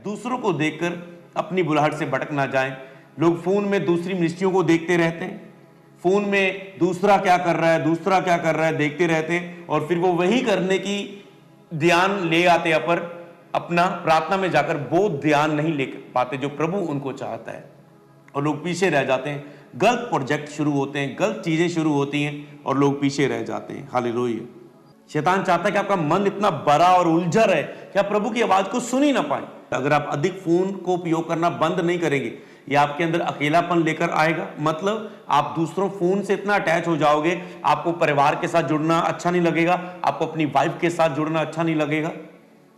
दूसरों को देखकर अपनी बुलाहट से भटक ना जाएं। लोग फोन में दूसरी मिनिस्ट्रियों को देखते रहते हैं, फोन में दूसरा क्या कर रहा है, दूसरा क्या कर रहा है देखते रहते हैं, और फिर वो वही करने की ध्यान ले आते हैं, पर अपना प्रार्थना में जाकर वो ध्यान नहीं ले पाते जो प्रभु उनको चाहता है, और लोग पीछे रह जाते हैं। गलत प्रोजेक्ट शुरू होते हैं, गलत चीजें शुरू होती हैं और लोग पीछे रह जाते हैं। हालेलुया। शैतान चाहता है कि आपका मन इतना बड़ा और उलझा रहे कि आप प्रभु की आवाज को सुन ही ना पाए। अगर आप अधिक फोन को उपयोग करना बंद नहीं करेंगे, ये आपके अंदर अकेलापन लेकर आएगा। मतलब आप दूसरों फोन से इतना अटैच हो जाओगे, आपको परिवार के साथ जुड़ना अच्छा नहीं लगेगा, आपको अपनी वाइफ के साथ जुड़ना अच्छा नहीं लगेगा,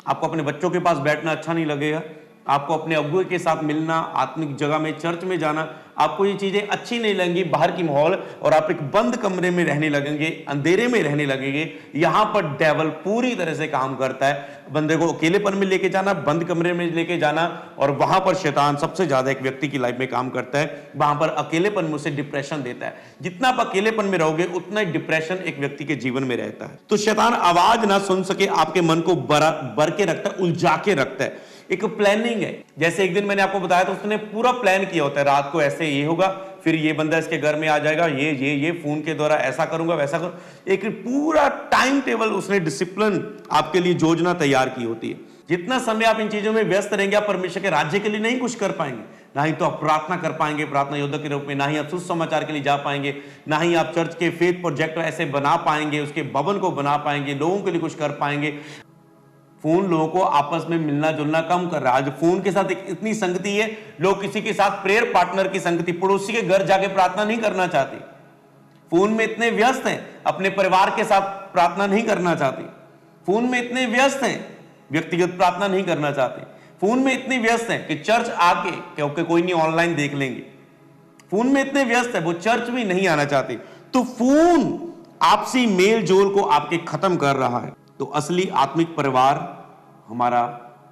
आपको अपने बच्चों के पास बैठना अच्छा नहीं लगेगा, आपको अपने अगुए के साथ मिलना, आत्मिक जगह में, चर्च में जाना, आपको ये चीजें अच्छी नहीं लगेंगी, बाहर की माहौल, और आप एक बंद कमरे में रहने लगेंगे, अंधेरे में रहने लगेंगे। यहां पर डेविल पूरी तरह से काम करता है, बंदे को अकेलेपन में लेके जाना, बंद कमरे में लेके जाना, और वहां पर शैतान सबसे ज्यादा एक व्यक्ति की लाइफ में काम करता है। वहां पर अकेलेपन में उसे डिप्रेशन देता है। जितना आप अकेलेपन में रहोगे उतना ही डिप्रेशन एक व्यक्ति के जीवन में रहता है। तो शैतान आवाज ना सुन सके आपके मन को भर के रखता है, उलझा के रखता है। एक प्लानिंग है, जैसे एक दिन मैंने आपको बताया था, उसने पूरा प्लान किया होता है, रात को ऐसे ये होगा, फिर ये बंदा इसके घर में आ जाएगा, ये फोन के द्वारा ऐसा करूंगा, वैसा करूंगा। एक पूरा टाइम टेबल उसने, डिसिप्लिन आपके लिए योजना तैयार की होती है। जितना समय आप इन चीजों में व्यस्त रहेंगे, आप परमेश्वर के राज्य के लिए नहीं कुछ कर पाएंगे। ना ही तो आप प्रार्थना कर पाएंगे प्रार्थना योद्धा के रूप में, ना ही आप सुसमाचार के लिए जा पाएंगे, ना ही आप चर्च के फेथ प्रोजेक्ट ऐसे बना पाएंगे, उसके भवन को बना पाएंगे, लोगों के लिए कुछ कर पाएंगे। फोन लोगों को आपस में मिलना जुलना कम कर रहा है। आज फोन के साथ इतनी संगति है, लोग किसी के साथ प्रेयर पार्टनर की संगति, पड़ोसी के घर जाके प्रार्थना नहीं करना चाहते। फोन में इतने व्यस्त हैं, अपने परिवार के साथ प्रार्थना नहीं करना चाहते। फोन में इतने व्यस्त हैं, व्यक्तिगत प्रार्थना नहीं करना चाहते। फोन में इतने व्यस्त हैं कि चर्च आके क्योंकि कोई नहीं, ऑनलाइन देख लेंगे। फोन में इतने व्यस्त है, वो चर्च भी नहीं आना चाहते। तो फोन आपसी मेल जोल को आपके खत्म कर रहा है। तो असली आत्मिक परिवार हमारा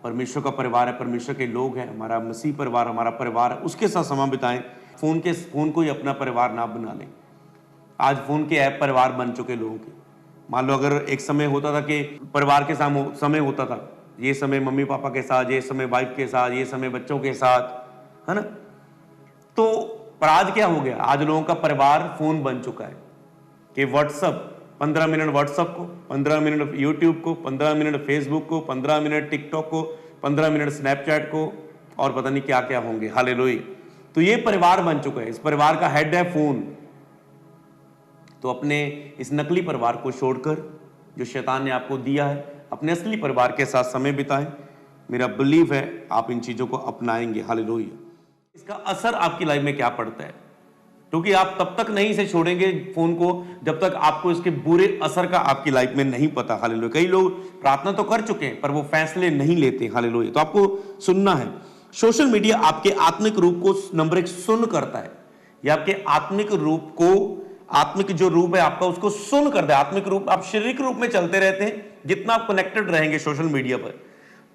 परमेश्वर का परिवार है, परमेश्वर के लोग हैं, हमारा मसीह परिवार हमारा परिवार है, उसके साथ समय बिताएं। फोन को ही अपना परिवार ना बना लें। आज फोन के ऐप परिवार बन चुके लोगों के। मान लो अगर एक समय होता था कि परिवार के साथ समय होता था, ये समय मम्मी पापा के साथ, ये समय वाइफ के साथ, ये समय बच्चों के साथ, है ना। तो पर आज क्या हो गया, आज लोगों का परिवार फोन बन चुका है कि व्हाट्सएप 15 मिनट व्हाट्सएप को, 15 मिनट यूट्यूब को, 15 मिनट फेसबुक को, 15 मिनट टिकटॉक को, 15 मिनट स्नैपचैट को, और पता नहीं क्या क्या होंगे। हालेलुया। तो ये परिवार बन चुका है, इस परिवार का हेड है फोन। तो अपने इस नकली परिवार को छोड़कर जो शैतान ने आपको दिया है, अपने असली परिवार के साथ समय बिताएं। मेरा बिलीव है आप इन चीजों को अपनाएंगे। हालेलुया। इसका असर आपकी लाइफ में क्या पड़ता है, क्योंकि आप तब तक नहीं इसे छोड़ेंगे फोन को जब तक आपको इसके बुरे असर का आपकी लाइफ में नहीं पता। हालेलुया। कई लोग प्रार्थना तो कर चुके हैं पर वो फैसले नहीं लेते। हालेलुया। तो आपको सुनना है। सोशल मीडिया आपके आत्मिक रूप को नंबर 1 सुन करता है। यह आपके आत्मिक रूप को, आत्मिक जो रूप है आपका, उसको सुन करता है। आत्मिक रूप, आप शारीरिक रूप में चलते रहते हैं, जितना आप कनेक्टेड रहेंगे सोशल मीडिया पर,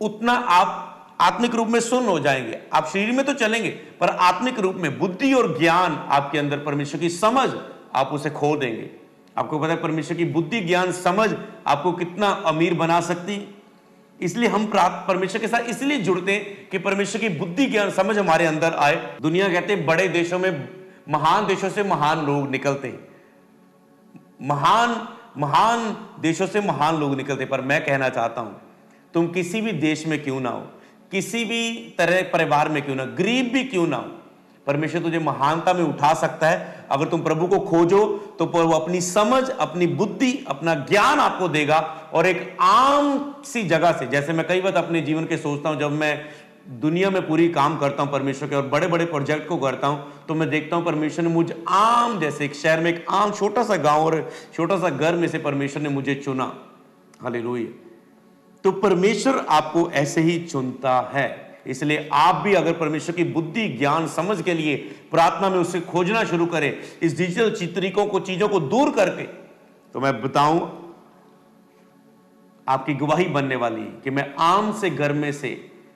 उतना आप आत्मिक रूप में सुन हो जाएंगे। आप शरीर में तो चलेंगे पर आत्मिक रूप में बुद्धि और ज्ञान आपके अंदर, परमेश्वर की समझ, आप उसे खो देंगे। आपको पता है परमेश्वर की बुद्धि ज्ञान समझ आपको कितना अमीर बना सकती। इसलिए हम परमेश्वर के साथ इसलिए जुड़ते हैं कि परमेश्वर की बुद्धि ज्ञान समझ हमारे अंदर आए। दुनिया कहते हैं बड़े देशों में, महान देशों से महान लोग निकलते हैं, महान देशों से महान लोग निकलते। पर मैं कहना चाहता हूं, तुम किसी भी देश में क्यों ना हो, किसी भी तरह परिवार में क्यों ना, गरीब भी क्यों ना हो, परमेश्वर तुझे महानता में उठा सकता है। अगर तुम प्रभु को खोजो तो वो अपनी समझ, अपनी बुद्धि, अपना ज्ञान आपको देगा। और एक आम सी जगह से, जैसे मैं कई बार अपने जीवन के सोचता हूं, जब मैं दुनिया में पूरी काम करता हूं परमेश्वर के और बड़े बड़े प्रोजेक्ट को करता हूं, तो मैं देखता हूं परमेश्वर ने मुझे आम, जैसे एक शहर में एक आम छोटा सा गांव और छोटा सा घर में से परमेश्वर ने मुझे चुना। हालेलुया। तो परमेश्वर आपको ऐसे ही चुनता है। इसलिए आप भी अगर परमेश्वर की बुद्धि ज्ञान समझ के लिए प्रार्थना में उसे खोजना शुरू करें, इस डिजिटल तरीकों को, चीजों को दूर करके, तो मैं बताऊं आपकी गवाही बनने वाली है कि मैं आम से घर में से,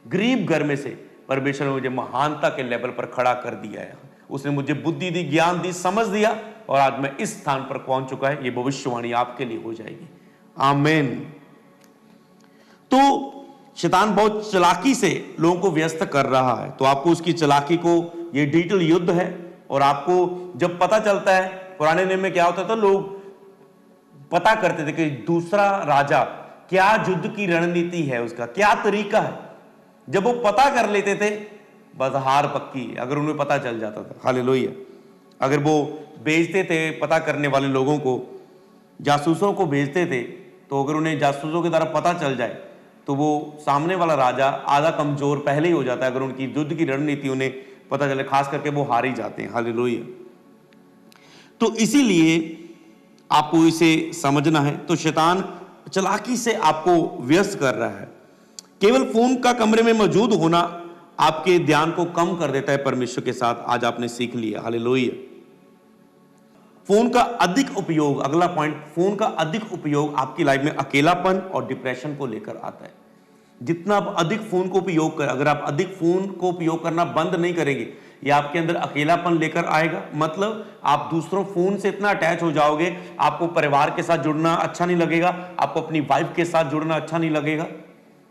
गरीब घर में से, परमेश्वर ने मुझे महानता के लेवल पर खड़ा कर दिया है। उसने मुझे बुद्धि दी, ज्ञान दी, समझ दिया, और आज मैं इस स्थान पर पहुंच चुका है। ये भविष्यवाणी आपके लिए हो जाएगी। आमीन। तो शैतान बहुत चालाकी से लोगों को व्यस्त कर रहा है, तो आपको उसकी चालाकी को, ये डिजिटल युद्ध है, और आपको जब पता चलता है, पुराने नियम में क्या होता था, लोग पता करते थे कि दूसरा राजा क्या युद्ध की रणनीति है, उसका क्या तरीका है। जब वो पता कर लेते थे, बस हार पक्की है, अगर उन्हें पता चल जाता था। हालेलुया। अगर वो भेजते थे पता करने वाले लोगों को, जासूसों को भेजते थे, तो अगर उन्हें जासूसों की तरफ पता चल जाए तो वो सामने वाला राजा आधा कमजोर पहले ही हो जाता है। अगर उनकी युद्ध की रणनीति उन्हें पता चले, खास करके वो हार ही जाते हैं। हालेलुया। तो इसीलिए आपको इसे समझना है। तो शैतान चालाकी से आपको व्यस्त कर रहा है। केवल फोन का कमरे में मौजूद होना आपके ध्यान को कम कर देता है परमेश्वर के साथ। आज आपने सीख लिया। हालेलुया। फोन का अधिक उपयोग, अगला पॉइंट, फोन का अधिक उपयोग आपकी लाइफ में अकेलापन और डिप्रेशन को लेकर आता है। जितना आप अधिक फोन को उपयोग कर, अगर आप अधिक फोन को उपयोग करना बंद नहीं करेंगे, ये आपके अंदर अकेलापन लेकर आएगा। मतलब आप दूसरों फोन से इतना अटैच हो जाओगे, आपको परिवार के साथ जुड़ना अच्छा नहीं लगेगा, आपको अपनी वाइफ के साथ जुड़ना अच्छा नहीं लगेगा,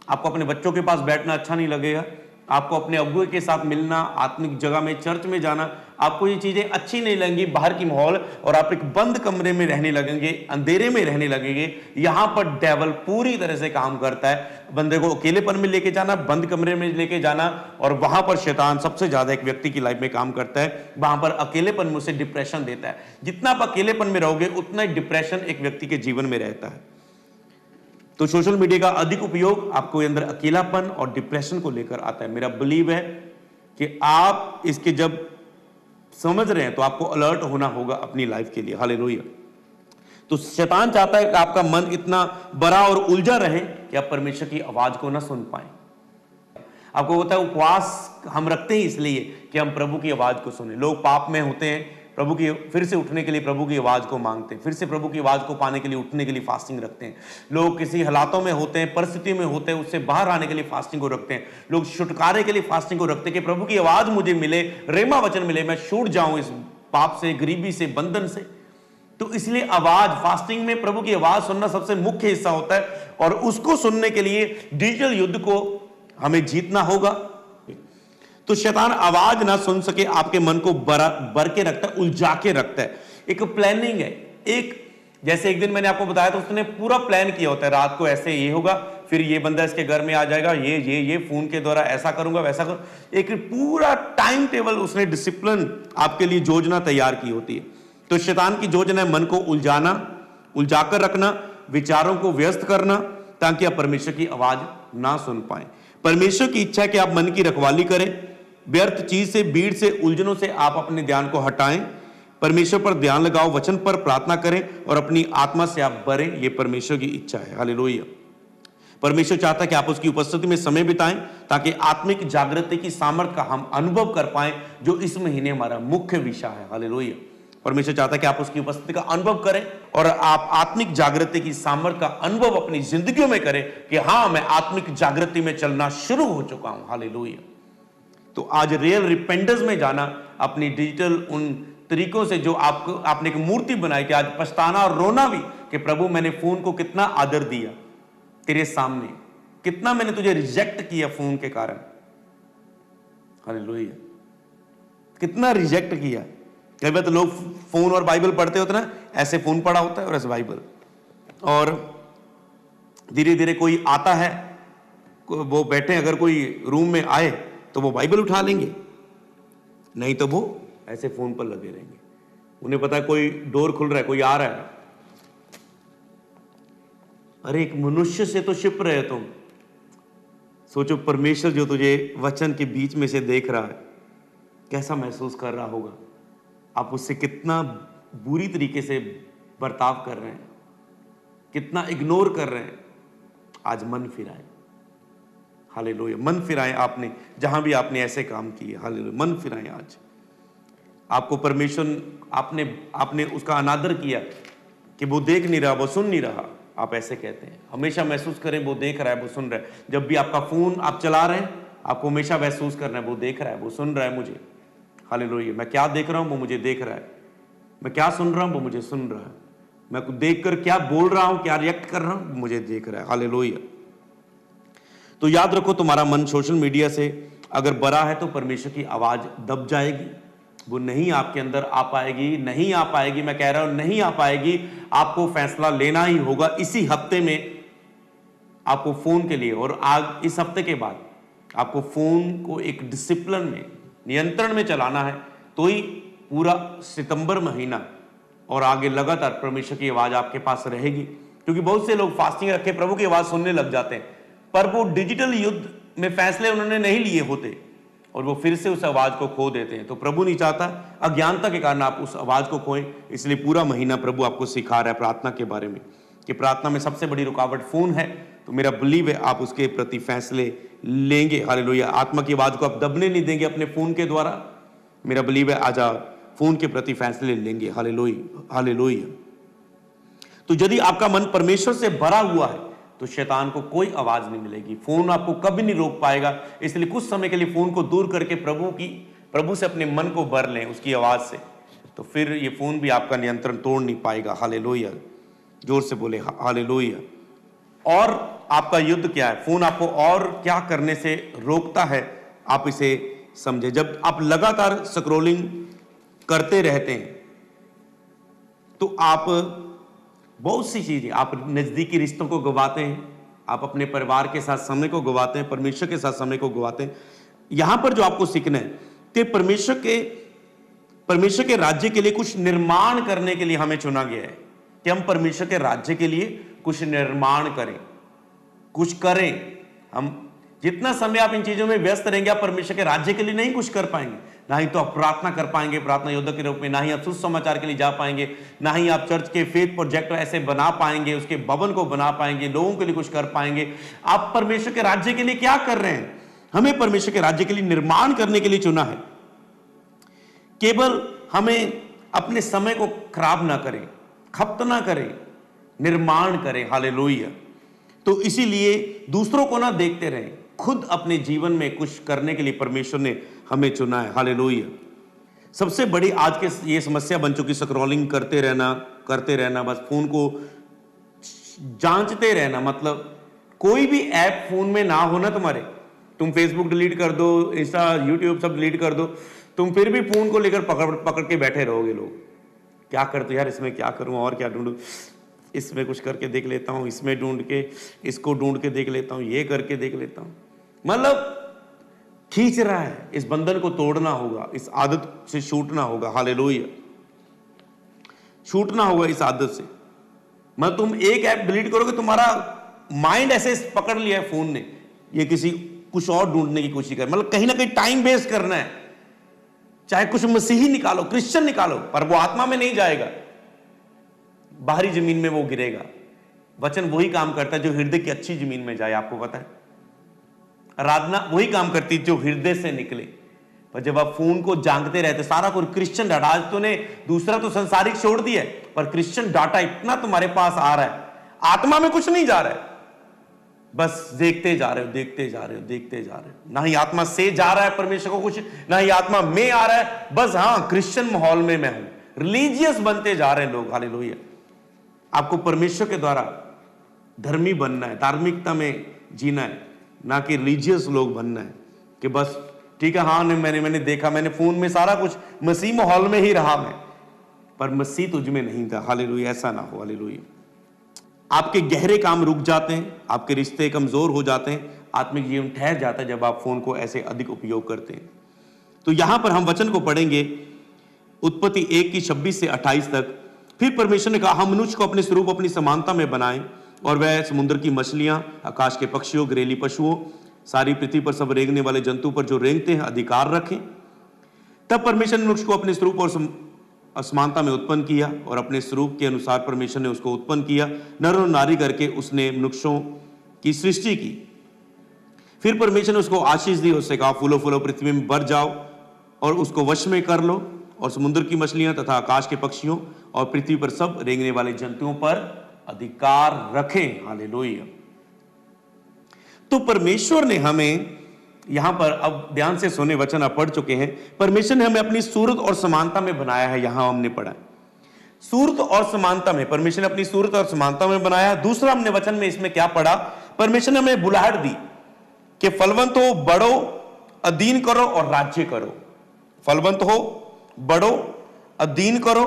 आपको अपने बच्चों के पास बैठना अच्छा नहीं लगेगा, आपको अपने अगुए के साथ मिलना, आत्मिक जगह में, चर्च में जाना, आपको ये चीजें अच्छी नहीं लगेंगी, बाहर की माहौल, और आप एक बंद कमरे में रहने लगेंगे, अंधेरे में रहने लगेंगे। यहां पर डेविल पूरी तरह से काम करता है, बंदे को अकेलेपन में लेके जाना, बंद कमरे में लेके जाना, और वहां पर शैतान सबसे ज्यादा एक व्यक्ति की लाइफ में काम करता है। वहां पर अकेलेपन में उसे डिप्रेशन देता है। जितना आप अकेलेपन में रहोगे, उतना ही डिप्रेशन एक व्यक्ति के जीवन में रहता है। तो सोशल मीडिया का अधिक उपयोग आपको अंदर अकेलापन और डिप्रेशन को लेकर आता है। मेरा बिलीव है कि आप इसके जब समझ रहे हैं तो आपको अलर्ट होना होगा अपनी लाइफ के लिए। हालेलुया। तो शैतान चाहता है कि आपका मन इतना बड़ा और उलझा रहे कि आप परमेश्वर की आवाज को ना सुन पाए। आपको होता है उपवास हम रखते हैं इसलिए कि हम प्रभु की आवाज को सुने। लोग पाप में होते हैं, प्रभु की फिर से उठने के लिए प्रभु की आवाज को मांगते हैं, फिर से प्रभु की आवाज को पाने के लिए उठने के लिए फास्टिंग रखते हैं। लोग किसी हालातों में होते हैं, परिस्थिति में होते हैं, उससे बाहर आने के लिए फास्टिंग को रखते हैं। लोग छुटकारे के लिए फास्टिंग को रखते हैं कि प्रभु की आवाज मुझे मिले, रेमा वचन मिले, मैं छूट जाऊं इस पाप से, गरीबी से, बंधन से। तो इसलिए आवाज, फास्टिंग में प्रभु की आवाज सुनना सबसे मुख्य हिस्सा होता है, और उसको सुनने के लिए डिजिटल युद्ध को हमें जीतना होगा। तो शैतान आवाज ना सुन सके आपके मन को बर के रखता है, उलझा के रखता है। एक प्लानिंग है, एक जैसे एक दिन मैंने आपको बताया तो उसने पूरा प्लान किया होता है, रात को ऐसे ये होगा, फिर ये बंदा इसके घर में आ जाएगा, ये फोन के द्वारा ऐसा करूंगा, वैसा करूंगा। एक पूरा टाइम टेबल उसने, डिसिप्लिन आपके लिए योजना तैयार की होती है। तो शैतान की योजना है मन को उलझाना, उलझाकर रखना, विचारों को व्यस्त करना, ताकि आप परमेश्वर की आवाज ना सुन पाए। परमेश्वर की इच्छा है कि आप मन की रखवाली करें, व्यर्थ चीज से, भीड़ से, उलझनों से आप अपने ध्यान को हटाएं, परमेश्वर पर ध्यान लगाओ, वचन पर प्रार्थना करें, और अपनी आत्मा से आप भरें। यह परमेश्वर की इच्छा है। हालेलुया। परमेश्वर चाहता है कि आप उसकी उपस्थिति में समय बिताएं, ताकि आत्मिक जागृति की सामर्थ का हम अनुभव कर पाएं, जो इस महीने हमारा मुख्य विषय है। हालेलुया। परमेश्वर चाहता है कि आप उसकी उपस्थिति का अनुभव करें, और आप आत्मिक जागृति की सामर्थ का अनुभव अपनी जिंदगियों में करें कि हां, मैं आत्मिक जागृति में चलना शुरू हो चुका हूं। हालेलुया। तो आज रियल रिपेंटेंस में जाना, अपनी डिजिटल उन तरीकों से जो आपने एक मूर्ति बनाई, कि आज पछताना और रोना भी कि प्रभु मैंने फोन को कितना आदर दिया तेरे सामने, कितना मैंने तुझे रिजेक्ट किया फोन के कारण। हालेलुया। कितना रिजेक्ट किया। कई बार तो लोग फोन और बाइबल पढ़ते होते ना, ऐसे फोन पढ़ा होता है और ऐसे बाइबल, और धीरे धीरे कोई आता है, वो बैठे, अगर कोई रूम में आए तो वो बाइबल उठा लेंगे, नहीं तो वो ऐसे फोन पर लगे रहेंगे। उन्हें पता है कोई डोर खुल रहा है, कोई आ रहा है। अरे एक मनुष्य से तो छिप रहे तुम, सोचो परमेश्वर जो तुझे वचन के बीच में से देख रहा है, कैसा महसूस कर रहा होगा। आप उससे कितना बुरी तरीके से बर्ताव कर रहे हैं, कितना इग्नोर कर रहे हैं। आज मन फिराए। हालेलुया। मन फिराएं। आपने जहां भी आपने ऐसे काम किए, हालेलुया, मन फिराएं। आज आपको परमेश्वर, आपने उसका अनादर किया कि वो देख नहीं रहा, वो सुन नहीं रहा। आप ऐसे कहते हैं। हमेशा महसूस करें वो देख रहा है, वो सुन रहा है। जब भी आपका फोन आप चला रहे हैं, आपको हमेशा महसूस करना है वो देख रहा है, वो सुन रहा है मुझे। हालेलुया। मैं क्या देख रहा हूं वो मुझे देख रहा है, मैं क्या सुन रहा हूं वो मुझे सुन रहा है, मैं देखकर क्या बोल रहा हूं, क्या रिएक्ट कर रहा हूं, मुझे देख रहा है। हालेलुया। तो याद रखो, तुम्हारा मन सोशल मीडिया से अगर बड़ा है तो परमेश्वर की आवाज दब जाएगी, वो नहीं आपके अंदर आ पाएगी, नहीं आ पाएगी। मैं कह रहा हूं नहीं आ पाएगी। आपको फैसला लेना ही होगा इसी हफ्ते में। आपको फोन के लिए, और आज इस हफ्ते के बाद आपको फोन को एक डिसिप्लिन में, नियंत्रण में चलाना है, तो ही पूरा सितंबर महीना और आगे लगातार परमेश्वर की आवाज आपके पास रहेगी। क्योंकि बहुत से लोग फास्टिंग रखे प्रभु की आवाज सुनने लग जाते हैं, पर वो डिजिटल युद्ध में फैसले उन्होंने नहीं लिए होते और वो फिर से उस आवाज को खो देते हैं। तो प्रभु नहीं चाहता अज्ञानता के कारण आप उस आवाज को खोएं। इसलिए पूरा महीना प्रभु आपको सिखा रहा है प्रार्थना के बारे में, कि प्रार्थना में सबसे बड़ी रुकावट फोन है। तो मेरा बिलीव है आप उसके प्रति फैसले लेंगे। हालेलुया। आत्मा की आवाज को आप दबने नहीं देंगे अपने फोन के द्वारा। मेरा बिलीव है आज आप फोन के प्रति फैसले लेंगे। Hallelujah, hallelujah. तो यदि आपका मन परमेश्वर से भरा हुआ है तो शैतान को कोई आवाज नहीं मिलेगी, फोन आपको कभी नहीं रोक पाएगा। इसलिए कुछ समय के लिए फोन को दूर करके प्रभु से अपने मन को भर लें उसकी आवाज से, तो फिर ये फोन भी आपका नियंत्रण तोड़ नहीं पाएगा। हालेलुया, जोर से बोले हालेलुया। और आपका युद्ध क्या है? फोन आपको और क्या करने से रोकता है, आप इसे समझे। जब आप लगातार स्क्रॉलिंग करते रहते हैं तो आप बहुत सी चीजें, आप नजदीकी रिश्तों को गवाते हैं, आप अपने परिवार के साथ समय को गवाते हैं, परमेश्वर के साथ समय को गवाते हैं। यहां पर जो आपको सीखना है कि परमेश्वर के राज्य के लिए कुछ निर्माण करने के लिए हमें चुना गया है, कि हम परमेश्वर के राज्य के लिए कुछ निर्माण करें, कुछ करें। हम जितना समय आप इन चीजों में व्यस्त रहेंगे, आप परमेश्वर के राज्य के लिए नहीं कुछ कर पाएंगे। ना ही तो आप प्रार्थना कर पाएंगे प्रार्थना योद्धा के रूप में, ना ही आप सुसमाचार के लिए जा पाएंगे, ना ही आप चर्च के फेथ प्रोजेक्ट ऐसे बना पाएंगे, उसके भवन को बना पाएंगे, लोगों के लिए कुछ कर पाएंगे। आप परमेश्वर के राज्य के लिए क्या कर रहे हैं? हमें परमेश्वर के राज्य के लिए निर्माण करने के लिए चुना है। केवल हमें अपने समय को खराब ना करें, खपत ना करें, निर्माण करें। हालेलुया। तो इसीलिए दूसरों को ना देखते रहें, खुद अपने जीवन में कुछ करने के लिए परमेश्वर ने हमें चुना है। हालेलुया। सबसे बड़ी आज के ये समस्या बन चुकी, स्क्रॉलिंग करते रहना, बस फोन को जांचते रहना। मतलब कोई भी ऐप फोन में ना होना तुम्हारे, तुम फेसबुक डिलीट कर दो, इंस्टा यूट्यूब सब डिलीट कर दो, तुम फिर भी फोन को लेकर पकड़ के बैठे रहोगे। लोग क्या करते यार, इसमें क्या करूं और क्या ढूंढूं, इसमें कुछ करके देख लेता हूं, इसमें ढूंढ के, इसको ढूंढ के देख लेता हूं, ये करके देख लेता हूं। मतलब खींच रहा है। इस बंधन को तोड़ना होगा, इस आदत से छूटना होगा। हालेलुया, छूटना होगा इस आदत से। मतलब तुम एक ऐप डिलीट करोगे, तुम्हारा माइंड ऐसे पकड़ लिया है फोन ने, ये किसी कुछ और ढूंढने की कोशिश कर, मतलब कहीं ना कहीं टाइम वेस्ट करना है। चाहे कुछ मसीही निकालो, क्रिश्चियन निकालो, पर वो आत्मा में नहीं जाएगा, बाहरी जमीन में वो गिरेगा। वचन वही काम करता है जो हृदय की अच्छी जमीन में जाए। आपको पता है, आराधना वही काम करती जो हृदय से निकले। पर जब आप फोन को जांगते रहते, सारा कुछ क्रिश्चियन डाटा, आज तूने दूसरा तो संसारिक छोड़ दिया है, पर क्रिश्चियन डाटा इतना तुम्हारे पास आ रहा है, आत्मा में कुछ नहीं जा रहा है, बस देखते जा रहे हो, देखते जा रहे हो, देखते जा रहे हो। ना ही आत्मा से जा रहा है परमेश्वर को कुछ, ना ही आत्मा में आ रहा है। बस हाँ, क्रिश्चियन माहौल में मैं हूं, रिलीजियस बनते जा रहे हैं लोग। हालेलुया। आपको परमेश्वर के द्वारा धर्मी बनना है, धार्मिकता में जीना है, ना कि रिलीजियस लोग बनना है कि बस ठीक है, हाँ मैंने देखा, मैंने फोन में सारा कुछ मसीह माहौल में ही रहा मैं, पर मसीह तुझ में नहीं था। हालेलुया, ऐसा ना हो। हालेलुया। आपके गहरे काम रुक जाते हैं, आपके रिश्ते कमजोर हो जाते हैं, आत्मिक जीवन ठहर जाता है जब आप फोन को ऐसे अधिक उपयोग करते हैं। तो यहां पर हम वचन को पढ़ेंगे, उत्पत्ति 1 की 26 से 28 तक। फिर परमेश्वर ने कहा, हम मनुष्य को अपने स्वरूप अपनी समानता में बनाएं, और वह समुद्र की मछलियां, आकाश के पक्षियों, घरेलू पशुओं, सारी पृथ्वी पर सब रेंगने वाले जंतु पर जो रेंगते हैं अधिकार रखें। तब परमेश्वर ने मनुष्य को अपने स्वरूप और समानता में उत्पन्न किया, और अपने स्वरूप के अनुसार परमेश्वर ने उसको उत्पन्न किया, नर और नारी करके उसने मनुष्यों की सृष्टि की। फिर परमेश्वर ने उसको आशीष दी, उससे कहा, फूलो फूलो पृथ्वी में भर जाओ और उसको वश में कर लो, और समुद्र की मछलियां तथा आकाश के पक्षियों और पृथ्वी पर सब रेंगने वाले जंतुओं पर अधिकार रखें। हालेलुया। तो परमेश्वर ने हमें यहां पर, अब ध्यान से सुने, वचन आप पढ़ चुके हैं, परमेश्वर ने हमें अपनी सूरत और समानता में बनाया है। यहां हमने पढ़ा सूरत और समानता में, परमेश्वर ने अपनी सूरत और समानता में बनाया। दूसरा हमने वचन में इसमें क्या पढ़ा, परमेश्वर ने हमें बुलाहट दी। कि फलवंत हो, बढ़ो, अधीन करो और राज्य करो। फलवंत हो, बढ़ो, अधीन करो,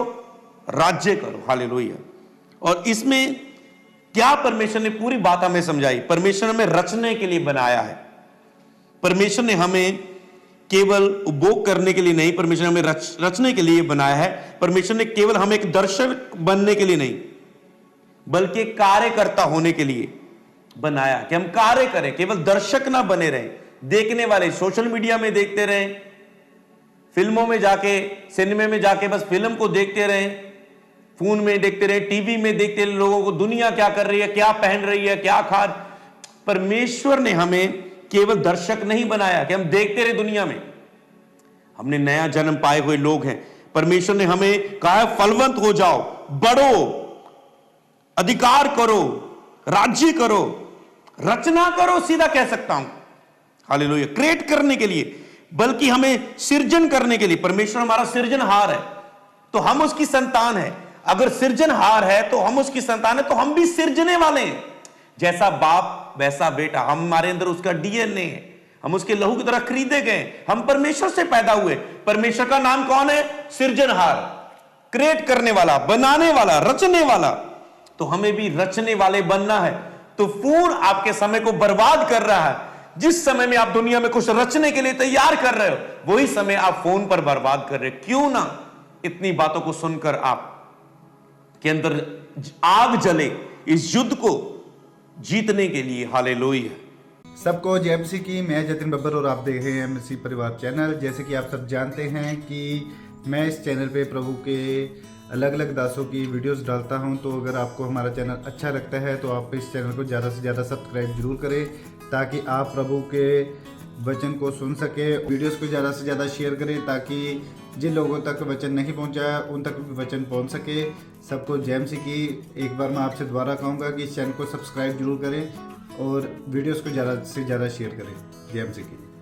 राज्य करो। हालेलुया। और इसमें क्या परमेश्वर ने पूरी बात हमें समझाई। परमेश्वर ने हमें रचने के लिए बनाया है। परमेश्वर ने हमें केवल उपभोग करने के लिए नहीं, परमेश्वर ने हमें रचने के लिए बनाया है। परमेश्वर ने केवल हमें एक दर्शक बनने के लिए नहीं, बल्कि कार्यकर्ता होने के लिए बनाया, कि हम कार्य करें, केवल दर्शक ना बने रहें, देखने वाले। सोशल मीडिया में देखते रहें, फिल्मों में जाके, सिनेमा में जाके बस फिल्म को देखते रहें, फोन में देखते रहे, टीवी में देखते रहे लोगों को, दुनिया क्या कर रही है, क्या पहन रही है, क्या खा। परमेश्वर ने हमें केवल दर्शक नहीं बनाया कि हम देखते रहे दुनिया में। हमने नया जन्म पाए हुए लोग हैं। परमेश्वर ने हमें कहा है फलवंत हो जाओ, बढ़ो, अधिकार करो, राज्य करो, रचना करो, सीधा कह सकता हूं। हालेलुया। क्रिएट करने के लिए, बल्कि हमें सृजन करने के लिए। परमेश्वर हमारा सृजनहार है, तो हम उसकी संतान है। अगर सृजनहार है तो हम उसकी संतान है, तो हम भी सृजने वाले हैं। जैसा बाप वैसा बेटा, हमारे अंदर उसका डीएनए है, हम उसके लहू की तरह खरीदे गए, हम परमेश्वर से पैदा हुए। परमेश्वर का नाम कौन है? सृजनहार, क्रिएट करने वाला, बनाने वाला, रचने वाला। तो हमें भी रचने वाले बनना है। तो फोन आपके समय को बर्बाद कर रहा है। जिस समय में आप दुनिया में कुछ रचने के लिए तैयार कर रहे हो, वही समय आप फोन पर बर्बाद कर रहे हो। क्यों ना इतनी बातों को सुनकर आप के अंदर आग जले इस युद्ध को जीतने के लिए। हालेलुया। सबको जय मसीह की। मैं जतिन बब्बर और आप देख रहे हैं मसीह परिवार चैनल। जैसे कि आप सब जानते हैं कि मैं इस चैनल पे प्रभु के अलग अलग दासों की वीडियोस डालता हूं। तो अगर आपको हमारा चैनल अच्छा लगता है तो आप इस चैनल को ज़्यादा से ज़्यादा सब्सक्राइब जरूर करें, ताकि आप प्रभु के वचन को सुन सके। वीडियोस को ज़्यादा से ज़्यादा शेयर करें, ताकि जिन लोगों तक वचन नहीं पहुंचा उन तक भी वचन पहुंच सके। सबको जय मसीह की। एक बार मैं आपसे दोबारा कहूँगा कि इस चैनल को सब्सक्राइब जरूर करें और वीडियोस को ज़्यादा से ज़्यादा शेयर करें। जय मसीह की।